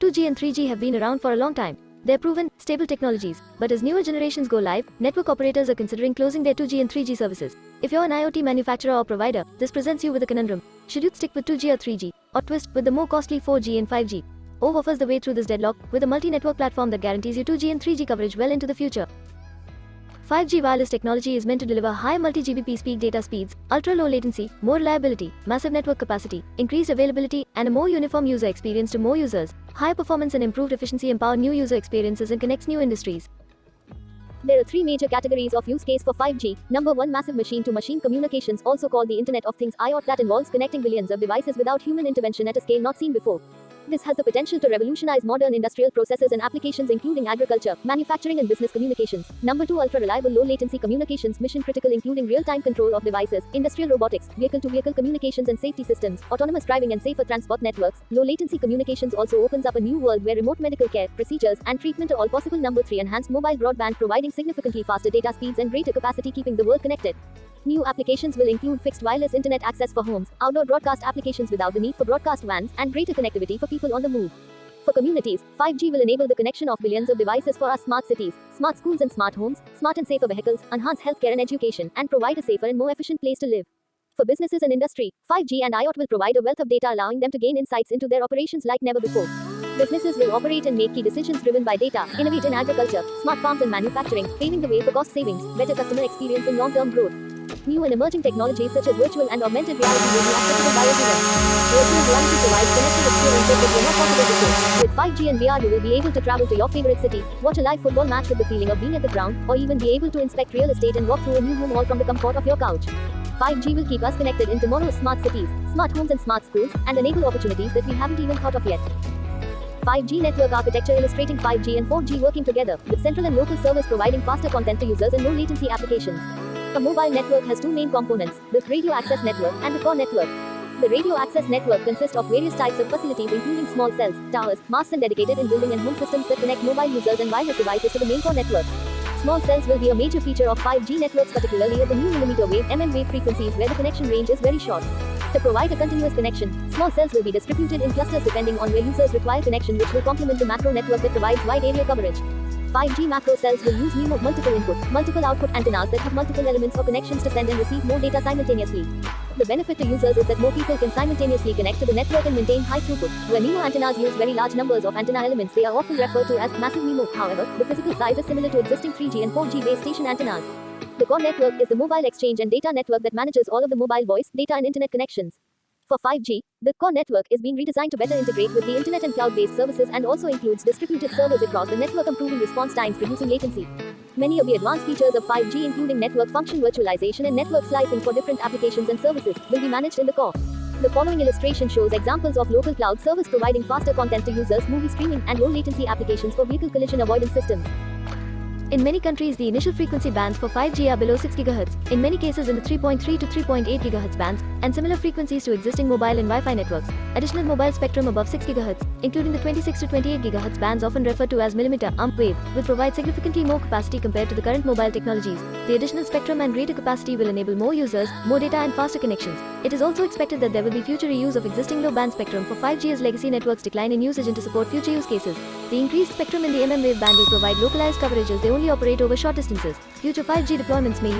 2G and 3G have been around for a long time. They're proven, stable technologies, but as newer generations go live, network operators are considering closing their 2G and 3G services. If you're an IoT manufacturer or provider, this presents you with a conundrum. Should you stick with 2G or 3G, or twist with the more costly 4G and 5G? OVE offers the way through this deadlock, with a multi-network platform that guarantees you 2G and 3G coverage well into the future. 5G wireless technology is meant to deliver high multi-Gbps peak data speeds, ultra-low latency, more reliability, massive network capacity, increased availability, and a more uniform user experience to more users. High performance and improved efficiency empower new user experiences and connects new industries. There are three major categories of use case for 5G. Number 1, massive machine-to-machine communications, also called the Internet of Things (IoT), that involves connecting billions of devices without human intervention at a scale not seen before. This has the potential to revolutionize modern industrial processes and applications including agriculture, manufacturing and business communications. Number 2, ultra-reliable low-latency communications, mission-critical including real-time control of devices, industrial robotics, vehicle-to-vehicle communications and safety systems, autonomous driving and safer transport networks. Low-latency communications also opens up a new world where remote medical care, procedures, and treatment are all possible. Number 3, enhanced mobile broadband, providing significantly faster data speeds and greater capacity, keeping the world connected. New applications will include fixed wireless internet access for homes, outdoor broadcast applications without the need for broadcast vans, and greater connectivity for people on the move. For communities, 5G will enable the connection of billions of devices for our smart cities, smart schools and smart homes, smart and safer vehicles, enhance healthcare and education, and provide a safer and more efficient place to live. For businesses and industry, 5G and IoT will provide a wealth of data, allowing them to gain insights into their operations like never before. Businesses will operate and make key decisions driven by data, innovate in agriculture, smart farms and manufacturing, paving the way for cost savings, better customer experience and long-term growth. New and emerging technologies such as virtual and augmented reality will be accessible by everyone. Virtual reality provides connected experiences that were not possible before. With 5G and VR, you will be able to travel to your favorite city, watch a live football match with the feeling of being at the ground, or even be able to inspect real estate and walk through a new home all from the comfort of your couch. 5G will keep us connected in tomorrow's smart cities, smart homes and smart schools, and enable opportunities that we haven't even thought of yet. 5G network architecture illustrating 5G and 4G working together, with central and local servers providing faster content to users and low latency applications. A mobile network has two main components, the radio access network and the core network. The radio access network consists of various types of facilities including small cells, towers, masts and dedicated in-building and home systems that connect mobile users and wireless devices to the main core network. Small cells will be a major feature of 5G networks, particularly at the new mmWave frequencies where the connection range is very short. To provide a continuous connection, small cells will be distributed in clusters depending on where users require connection, which will complement the macro network that provides wide area coverage. 5G macro cells will use multiple input, multiple output antennas that have multiple elements or connections to send and receive more data simultaneously. The benefit to users is that more people can simultaneously connect to the network and maintain high throughput. Where MIMO antennas use very large numbers of antenna elements, they are often referred to as massive MIMO. However, the physical size is similar to existing 3G and 4G base station antennas. The core network is the mobile exchange and data network that manages all of the mobile voice, data and internet connections. For 5G, the core network is being redesigned to better integrate with the internet and cloud-based services and also includes distributed servers across the network, improving response times, reducing latency. Many of the advanced features of 5G, including network function virtualization and network slicing for different applications and services, will be managed in the core. The following illustration shows examples of local cloud service providing faster content to users, movie streaming, and low latency applications for vehicle collision avoidance systems. In many countries, the initial frequency bands for 5G are below 6 GHz, in many cases in the 3.3 to 3.8 GHz bands, and similar frequencies to existing mobile and Wi-Fi networks. Additional mobile spectrum above 6 GHz, including the 26 to 28 GHz bands often referred to as mmWave, will provide significantly more capacity compared to the current mobile technologies. The additional spectrum and greater capacity will enable more users, more data and faster connections. It is also expected that there will be future reuse of existing low-band spectrum for 5G as legacy networks decline in usage and to support future use cases. The increased spectrum in the mmWave band will provide localized coverage as they only operate over short distances. Future 5G deployments may use